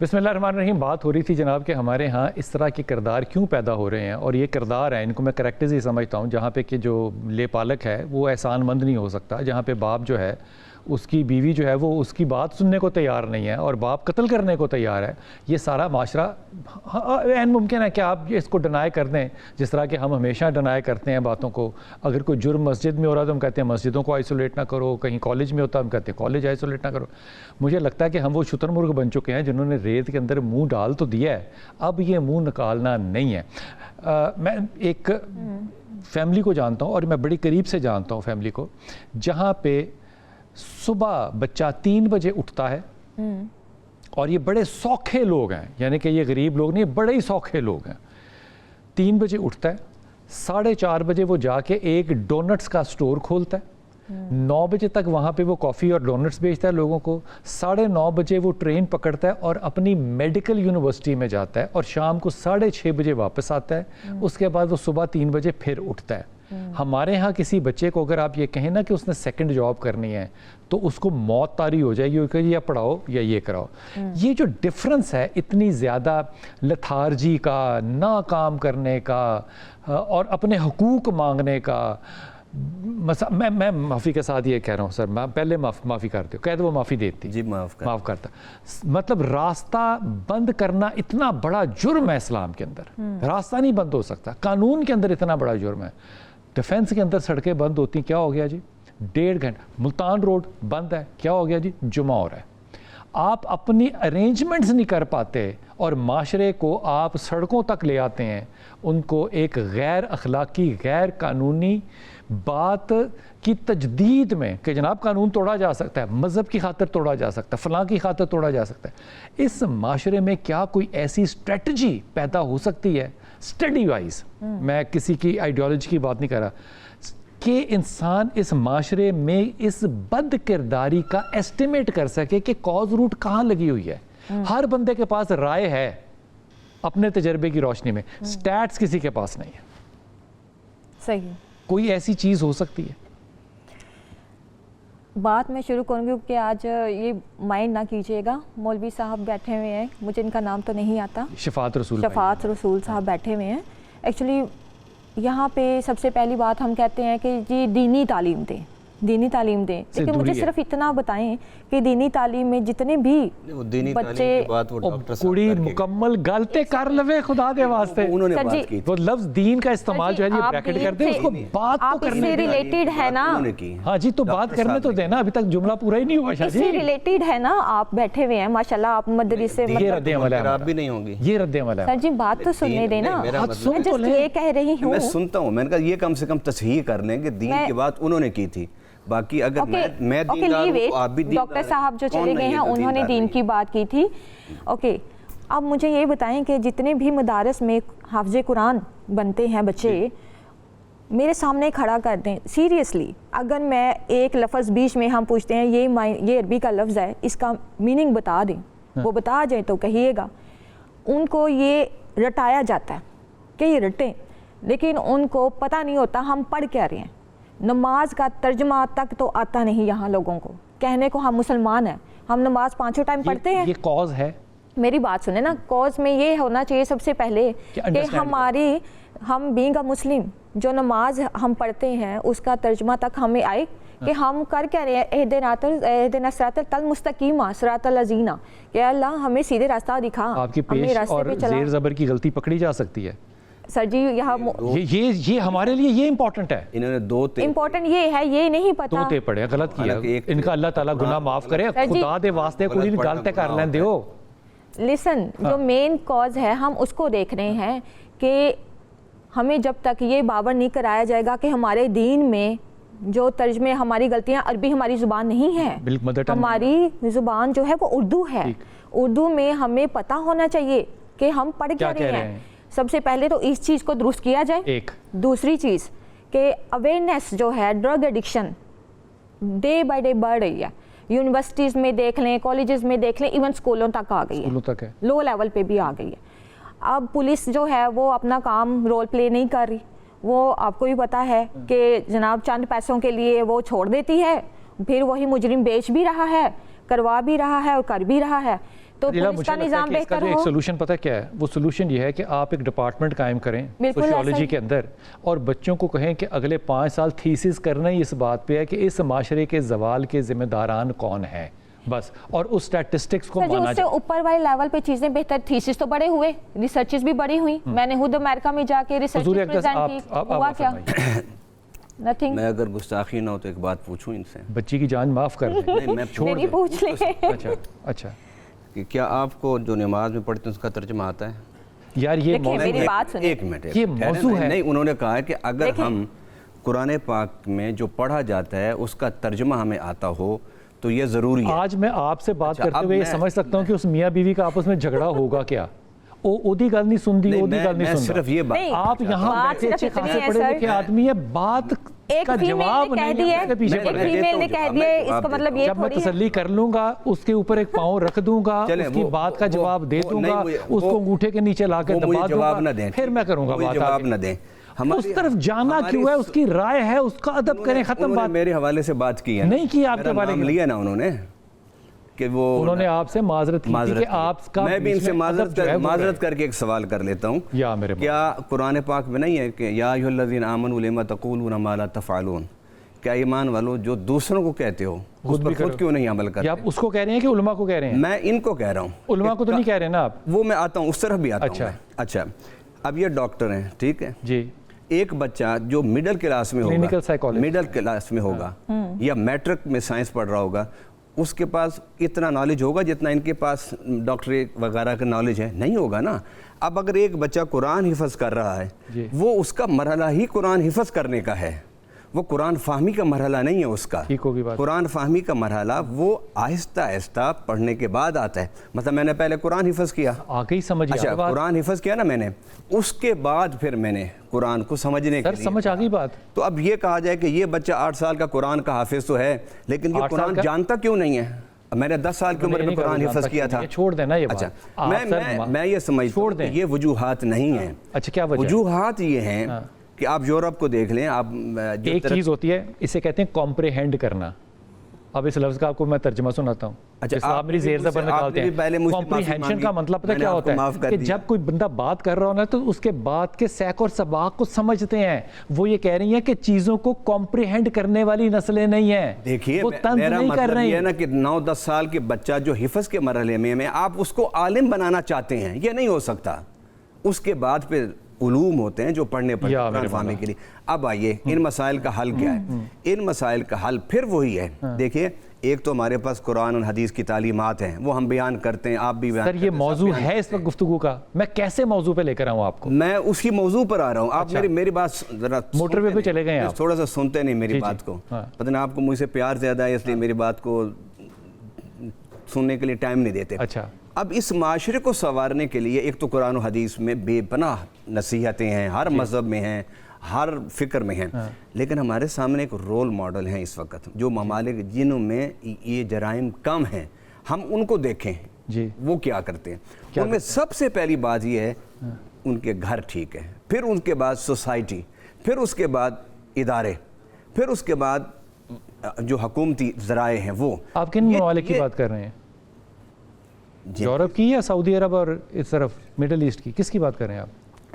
بسم اللہ الرحمن الرحیم. بات ہو رہی تھی جناب کہ ہمارے ہاں اس طرح کے کردار کیوں پیدا ہو رہے ہیں, اور یہ کردار ہیں ان کو میں کریکٹرز ہی سمجھتا ہوں جہاں پہ کہ جو لے پالک ہے وہ احسان مند نہیں ہو سکتا, جہاں پہ باپ جو ہے اس کی بیوی جو ہے وہ اس کی بات سننے کو تیار نہیں ہے اور باپ قتل کرنے کو تیار ہے. یہ سارا معاشرہ عین ممکن ہے کہ آپ اس کو ڈینائی کر دیں, جس طرح کہ ہم ہمیشہ ڈینائی کرتے ہیں باتوں کو. اگر کوئی جرم مسجد میں ہو رہا ہے تو ہم کہتے ہیں مسجدوں کو آئسولیٹ نہ کرو, کہیں کالج میں ہوتا ہے ہم کہتے ہیں کالج آئسولیٹ نہ کرو. مجھے لگتا ہے کہ ہم وہ شتر مرغ بن چکے ہیں جنہوں نے ریت کے اندر منہ ڈال تو دیا ہے, اب یہ منہ نکالنا نہیں ہے. میں ایک فیملی کو جانتا ہوں اور میں بڑی قریب سے جانتا ہوں فیملی کو, جہاں پہ صبح بچہ 3 بجے اٹھتا ہے اور یہ بڑے سوکھے لوگ ہیں, یعنی کہ یہ غریب لوگ نہیں, بڑے ہی سوکھے لوگ ہیں. 3 بجے اٹھتا ہے, 4:30 بجے وہ جا کے ایک ڈونٹس کا سٹور کھولتا ہے, 9 بجے تک وہاں پہ وہ کافی اور ڈونٹس بیچتا ہے لوگوں کو, 9:30 بجے وہ ٹرین پکڑتا ہے اور اپنی میڈیکل یونیورسٹی میں جاتا ہے اور شام کو 6:30 بجے واپس آتا ہے. اس کے بعد وہ صبح 3 بجے پھر اٹھتا ہے. ہمارے ہاں کسی بچے کو اگر آپ یہ کہیں نا کہ اس نے سیکنڈ جاب کرنی ہے تو اس کو موت طاری ہو جائے گی کہ یا پڑھاؤ یا یہ کراؤ. یہ جو ڈفرنس ہے اتنی زیادہ لتھارجی کا, نہ کام کرنے کا اور اپنے حقوق مانگنے کا, میں معافی کے ساتھ یہ کہہ رہا ہوں سر، میں پہلے معافی کرتے ہوں، کہہ دو وہ معافی دیتی جی معاف کرتا. مطلب راستہ بند کرنا اتنا بڑا جرم ہے اسلام کے اندر، راستہ نہیں بند ہو سکتا، قانون کے اندر اتنا بڑا جرم ہے. ڈیفنس کے اندر سڑکیں بند ہوتی ہیں، کیا ہو گیا جی 1.5 گھنٹہ. ملتان روڈ بند ہے، کیا ہو گیا جی جمعہ ہو رہا ہے. آپ اپنی ارینجمنٹس نہیں کر پاتے اور معاشرے کو آپ سڑکوں تک لے آتے ہیں، ان کو ایک غیر اخلاقی غیر قانونی بات کی تجدید میں کہ جناب قانون توڑا جا سکتا ہے، مذہب کی خاطر توڑا جا سکتا ہے، فلاں کی خاطر توڑا جا سکتا ہے. اس معاشرے میں کیا کوئی ایسی اسٹریٹجی پیدا ہو سکتی ہے اسٹڈی وائز، میں کسی کی آئیڈیالوجی کی بات نہیں کر رہا، کہ انسان اس معاشرے میں اس بد کرداری کا ایسٹیمیٹ کر سکے کہ کاز روٹ کہاں لگی ہوئی ہے. ہر بندے کے پاس رائے ہے اپنے تجربے کی روشنی میں، سٹیٹس کسی کے پاس نہیں ہے. صحیح. کوئی ایسی چیز ہو سکتی ہے؟ بات میں شروع کروں گی کہ آج یہ مائنڈ نہ کیجیے گا، مولوی صاحب بیٹھے ہوئے ہیں، مجھے ان کا نام تو نہیں آتا، شفاعت رسول صاحب بیٹھے ہوئے ہیں. ایکچولی یہاں پہ سب سے پہلی بات ہم کہتے ہیں کہ جی دینی تعلیم دیں، لیکن مجھے صرف اتنا بتائیں کہ دینی تعلیم میں جتنے بھی بچے کڑی مکمل غلطے کر لوے خدا دے واسطے، وہ لفظ دین کا استعمال جو ہے یہ بریکٹ کر دیں، اس کو بات تو کرنے سے ریلیٹڈ ہے نا. ہاں جی تو بات کرنے تو دینا، ابھی تک جملہ پورا ہی نہیں ہوا شاہ جی. اس سے ریلیٹڈ ہے نا، آپ بیٹھے ہوئے ہیں ماشاءاللہ، آپ مدرسے یہ رد عمل ہے، بھی نہیں ہوگی یہ رد عمل ہے. سر جی بات تو سننے دینا، میں یہ کہہ رہی ہوں، میں سنتا ہوں، میں نے کہا یہ کم سے کم تصحیح کر لیں کہ دین کی بات انہوں نے کی تھی، باقی اگر میں دیندار ہوں تو آپ بھی دیندار. ڈاکٹر صاحب جو چلے گئے ہیں انہوں نے دین کی بات کی تھی. اوکے اب مجھے یہ بتائیں کہ جتنے بھی مدارس میں حافظ قرآن بنتے ہیں بچے، میرے سامنے کھڑا کر دیں سیریسلی، اگر میں ایک لفظ بیچ میں ہم پوچھتے ہیں یہ عربی کا لفظ ہے، اس کا میننگ بتا دیں، وہ بتا جائیں تو کہیے گا. ان کو یہ رٹایا جاتا ہے کہ یہ رٹیں، لیکن ان کو پتہ نہیں ہوتا ہم پڑھ کیا رہے ہیں. نماز کا ترجمہ تک تو آتا نہیں یہاں لوگوں کو، کہنے کو ہم مسلمان ہیں، ہم نماز 5 ٹائم پڑھتے ہیں. یہ کاز ہے، میری بات سنیں نا، کاز میں یہ ہونا چاہیے سب سے پہلے کہ ہم بینگ اے مسلم جو نماز ہم پڑھتے ہیں اس کا ترجمہ تک ہمیں آئے کہ ہم کر کیا رہے ہیں. اہدنا الصراط المستقیم، صراط الذین، کہ اللہ ہمیں سیدھے راستہ دکھا. آپ کی پیش اور زیر زبر کی غلطی پکڑی جا سکتی ہے سر جی. یہاں یہ ہمارے لیے یہ امپورٹنٹ ہے، انہوں نے امپورٹنٹ یہ ہے، یہ نہیں پتا توتے پڑے غلط کیا، ان کا اللہ تعالیٰ گناہ معاف کرے، خدا دے واسطے کوئی غلطی کر لیں دیو. لسن، جو مین کاز ہے ہم اس کو دیکھ رہے ہیں کہ ہمیں جب تک یہ باور نہیں کرایا جائے گا کہ ہمارے دین میں جو ترجمے ہماری غلطیاں، عربی ہماری زبان نہیں ہے، ہماری زبان جو ہے وہ اردو ہے. اردو میں ہمیں پتہ ہونا چاہیے کہ ہم پڑھ کیا رہے ہیں. سب سے پہلے تو اس چیز کو درست کیا جائے. ایک دوسری چیز کہ اویئرنیس جو ہے drug addiction day by day بڑھ رہی ہے. یونیورسٹیز میں دیکھ لیں، کالجز میں دیکھ لیں، ایون سکولوں تک آ گئی ہے، لو لیول پہ بھی آ گئی ہے. اب پولیس جو ہے وہ اپنا کام رول پلے نہیں کر رہی. وہ آپ کو بھی پتا ہے کہ جناب چند پیسوں کے لیے وہ چھوڑ دیتی ہے، پھر وہی مجرم بیچ بھی رہا ہے، کروا بھی رہا ہے اور کر بھی رہا ہے. تو پولیس کا نظام بہتر ہو. ایک سولوشن پتہ کیا ہے؟ وہ سولوشن یہ ہے کہ آپ ایک ڈپارٹمنٹ قائم کریں سوشیولوجی کے اندر، اور بچوں کو کہیں کہ اگلے 5 سال تھیسس کرنا ہی اس بات پہ ہے کہ اس معاشرے کے زوال کے ذمہ داران کون ہیں بس، اور اس سٹیٹسٹکس کو مانا جائے. اس سے اوپر والے لیول پہ چیزیں بہتر، تھیسس تو بڑے ہوئے، ریسرچز بھی بڑی ہوئی. میں نے خود امریکہ میں جا کے ریسرچ پریزنٹ کی، ہوا کیا؟ نتھنگ. میں اگر گستاخی نہ ہو تو ایک بات پوچھوں ان سے. بچی کی جان معاف کر دیں. میں چھوڑ پوچھ لیں. اچھا کہ کیا آپ کو جو نماز میں پڑھتے ہیں اس کا ترجمہ آتا ہے؟ یار یہ میری بات سنیں، ایک منٹ، یہ موضوع ہے. نہیں، انہوں نے کہا ہے کہ اگر ہم قرآن پاک میں جو پڑھا جاتا ہے اس کا ترجمہ ہمیں آتا ہو تو یہ ضروری ہے. آج میں آپ سے بات کرتے ہوئے یہ سمجھ سکتا ہوں کہ اس میاں بیوی کا آپس میں جھگڑا ہوگا کیا. اودی گل نہیں سن دی، اودی گل نہیں سن دی. آپ یہاں بیٹھے اچھے خاصے پڑھے لکھے آدمی ہے، بات کا جواب نہیں ہے، اس کے پیچھے پڑ رہے ہیں. جب میں تسلی کر لوں گا، اس کے اوپر ایک پاؤں رکھ دوں گا، اس کی بات کا جواب دے دوں گا، اس کو انگوٹھے کے نیچے لا کے دبا دوں گا، پھر میں کروں گا بات. جواب نہ دیں. اس طرف جانا کیوں ہے؟ اس کی رائے ہے، اس کا ادب کریں، ختم بات. میرے حوالے سے بات کی ہے، نہیں کی آپ کے بارے میں لیا نا انہوں نے کہ وہ انہوں نے آپ سے معذرت کی تھی کہ آپ کا میں بھی ان سے معذرت کر کے ایک سوال کر لیتا ہوں. کیا قرآن پاک میں نہیں ہے کہ یا ایھا الذین آمنوا لم تقولون ما لا تفعلون؟ کیا ایمان والو جو دوسروں کو کہتے ہو اس پر خود کیوں نہیں عمل کرتے؟ آپ اس کو کہہ رہے ہیں کہ علماء کو کہہ رہے ہیں؟ میں ان کو کہہ رہا ہوں. علماء کو تو نہیں کہہ رہے نا آپ؟ وہ میں آتا ہوں, اس طرح بھی آتا ہوں. اچھا, اب یہ ڈاکٹر ہیں, ٹھیک ہے جی, ایک بچہ جو مڈل کلاس میں ہوگا یا میٹرک میں سائنس پڑھ رہا ہوگا, اس کے پاس اتنا نالج ہوگا جتنا ان کے پاس ڈاکٹری وغیرہ کا نالج ہے؟ نہیں ہوگا نا. اب اگر ایک بچہ قرآن حفظ کر رہا ہے, وہ اس کا مرحلہ ہی قرآن حفظ کرنے کا ہے, وہ قرآن فہمی کا مرحلہ نہیں ہے اس کا. قرآن فہمی کا مرحلہ وہ آہستہ آہستہ پڑھنے کے بعد آتا ہے. مطلب میں نے پہلے قرآن حفظ کیا, اچھا قرآن حفظ کیا نا میں نے, اس کے بعد پھر میں نے قرآن کو سمجھنے کے لیے سمجھ آ گئی بات. تو اب یہ کہا جائے کہ یہ بچہ 8 سال کا قرآن کا حافظ تو ہے, لیکن یہ قرآن جانتا کیوں نہیں ہے؟ میں نے 10 سال کی عمر میں قرآن حفظ کیا تھا. چھوڑ دینا یہ بات. اچھا, میں یہ سمجھتا ہوں کہ یہ وجوہات نہیں ہیں. اچھا, کیا وجوہات یہ ہیں کہ آپ یورپ کو دیکھ لیں. آپ ایک چیز ہوتی ہے, اسے کہتے ہیں کمپریہینڈ کرنا. اب اس لفظ کا آپ کو میں ترجمہ سناتا ہوں. اچھا, آپ میری زیر زبر نکالتے ہیں. کمپریہنشن کا مطلب پتہ کیا ہوتا ہے کہ جب کوئی بندہ بات کر رہا ہو نا تو اس کے بات کے سیاق اور سباق کو سمجھتے ہیں. وہ یہ کہہ رہی ہیں کہ چیزوں کو کمپریہینڈ کرنے والی نسلیں نہیں ہیں. دیکھیے میرا مطلب یہ ہے نا کہ 9-10 سال کے بچہ جو حفظ کے مرحلے میں آپ اس کو عالم بنانا چاہتے ہیں, یہ نہیں ہو سکتا. اس کے بعد پھر علوم ہوتے ہیں جو پڑھنے قرآن فہمی کے لیے. اب آئیے ان مسائل کا حل کیا ہے؟ ان مسائل کا حل پھر وہی ہے. دیکھیے, ایک تو ہمارے پاس قرآن اور حدیث کی تعلیمات ہیں, وہ ہم بیان کرتے ہیں, آپ بھی بیان کرتے ہیں. سر, یہ موضوع ہے اس وقت گفتگو کا, میں کیسے موضوع پہ لے کر آؤں آپ کو؟ میں اسی موضوع پر آ رہا ہوں. آپ میری بات ذرا موٹر وے پہ چلے گئے ہیں, آپ تھوڑا سا سنتے نہیں میری بات کو. پتہ نہیں آپ کو مجھ سے پیار زیادہ ہے اس لیے میری بات کو سننے کے لیے ٹائم نہیں دیتے. اچھا, اب اس معاشرے کو سنوارنے کے لیے ایک تو قرآن و حدیث میں بے پناہ نصیحتیں ہیں, ہر مذہب میں ہیں, ہر فکر میں ہیں. لیکن ہمارے سامنے ایک رول ماڈل ہیں اس وقت, جو ممالک جنہوں میں یہ جرائم کم ہیں, ہم ان کو دیکھیں وہ کیا کرتے ہیں. ان میں سب سے پہلی بات یہ ہے ان کے گھر ٹھیک ہے, پھر ان کے بعد سوسائٹی, پھر اس کے بعد ادارے, پھر اس کے بعد جو حکومتی ذرائع ہیں وہ. آپ کن ممالک کی بات کر رہے ہیں؟ یورپ کی یا سعودی عرب اور اس طرف مڈل ایسٹ کی, کس کی بات کر رہے ہیں آپ؟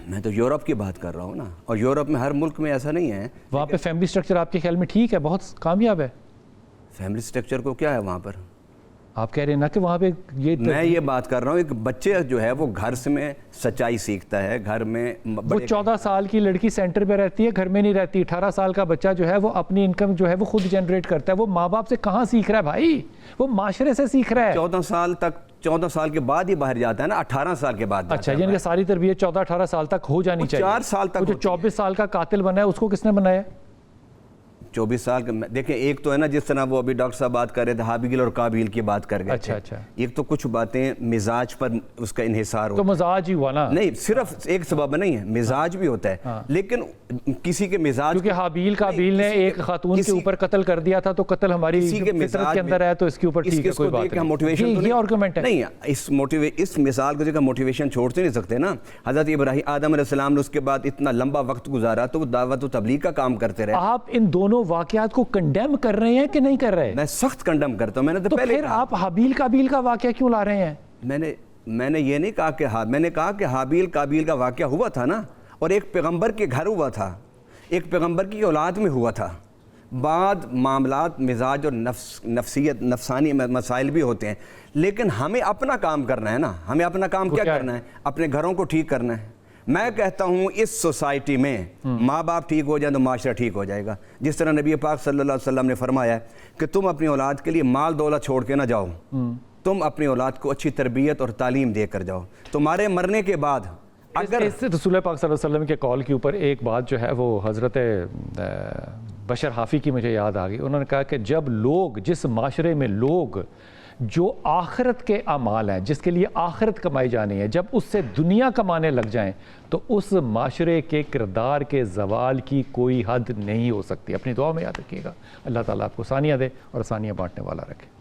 میں تو یورپ کی بات کر رہا ہوں نا. اور یورپ میں ہر ملک میں ایسا نہیں ہے. وہاں پہ فیملی سٹرکچر آپ کے خیال میں ٹھیک ہے, بہت کامیاب ہے؟ فیملی سٹرکچر کو کیا ہے وہاں پر؟ آپ کہہ رہے ہیں نا کہ وہاں پہ میں یہ بات کر رہا ہوں, ایک بچے جو ہے وہ گھر سے میں سچائی سیکھتا ہے. گھر میں وہ 14 سال کی لڑکی سینٹر پہ رہتی ہے, گھر میں نہیں رہتی. 18 سال کا بچہ جو ہے وہ اپنی انکم جو ہے وہ خود جنریٹ کرتا ہے. وہ ماں باپ سے کہاں سیکھ رہا ہے بھائی؟ وہ معاشرے سے سیکھ رہا ہے. 14 سال کے بعد ہی باہر جاتا ہے نا, 18 سال کے بعد. اچھا, یعنی کہ ساری تربیت 14-18 سال تک ہو جانی چاہیے. 4 سال تک. جو 24 سال کا قاتل بنا ہے اس کو کس نے بنایا؟ 24 سال کا. دیکھیں, ایک تو ہے نا جس طرح وہ ابھی ڈاکٹر صاحب بات کر رہے تھے, حابیل اور قابیل کی بات کر گئے تھے. اچھا, ایک تو کچھ باتیں مزاج پر اس کا انحصار ہوتا ہے. تو مزاج ہی ہوا نا, نہیں صرف ایک سبب نہیں ہے, مزاج بھی ہوتا ہے. لیکن کسی کے مزاج, کیونکہ حابیل قابیل نے ایک خاتون کے اوپر قتل کر دیا تھا, تو قتل ہماری فطرت کے اندر ہے, تو اس کے اوپر ٹھیک ہے, کوئی بات نہیں. یہ آرگومنٹ ہے نہیں. اس مثال کو جگہ موٹیویشن چھوڑتے نہیں سکتے نا. حضرت ابراہیم آدم علیہ السلام نے اس کے بعد اتنا لمبا وقت گزارا تو وہ دعوت و تبلیغ کا کام کرتے رہے. آپ ان دونوں واقعات کو کنڈیم کر رہے ہیں کہ نہیں کر رہے؟ میں سخت کنڈیم کرتا ہوں. میں نے تو پہلے پھر آپ حابیل قابیل کا واقعہ کیوں لا رہے ہیں؟ میں نے یہ نہیں کہا کہ میں نے کہا کہ حابیل قابیل کا واقعہ ہوا تھا نا, اور ایک پیغمبر کے گھر ہوا تھا, ایک پیغمبر کی اولاد میں ہوا تھا. بعد معاملات مزاج اور نفسیت نفسانی مسائل بھی ہوتے ہیں, لیکن ہمیں اپنا کام کرنا ہے نا. ہمیں اپنا کام کیا کرنا ہے؟ اپنے گھروں کو ٹھیک کرنا ہے. میں کہتا ہوں اس سوسائٹی میں ماں باپ ٹھیک ہو جائیں تو معاشرہ ٹھیک ہو جائے گا. جس طرح نبی پاک صلی اللہ علیہ وسلم نے فرمایا ہے کہ تم اپنی اولاد کے لیے مال دولت چھوڑ کے نہ جاؤ, تم اپنی اولاد کو اچھی تربیت اور تعلیم دے کر جاؤ. تمہارے مرنے کے بعد اگر رسول پاک صلی اللہ علیہ وسلم کے قول کے اوپر ایک بات جو ہے وہ حضرت بشر حافی کی مجھے یاد آ گئی. انہوں نے کہا کہ جب لوگ, جس معاشرے میں لوگ جو آخرت کے اعمال ہیں, جس کے لیے آخرت کمائی جانی ہے, جب اس سے دنیا کمانے لگ جائیں تو اس معاشرے کے کردار کے زوال کی کوئی حد نہیں ہو سکتی. اپنی دعا میں یاد رکھیے گا. اللہ تعالیٰ آپ کو آسانیاں دے اور آسانیاں بانٹنے والا رکھے.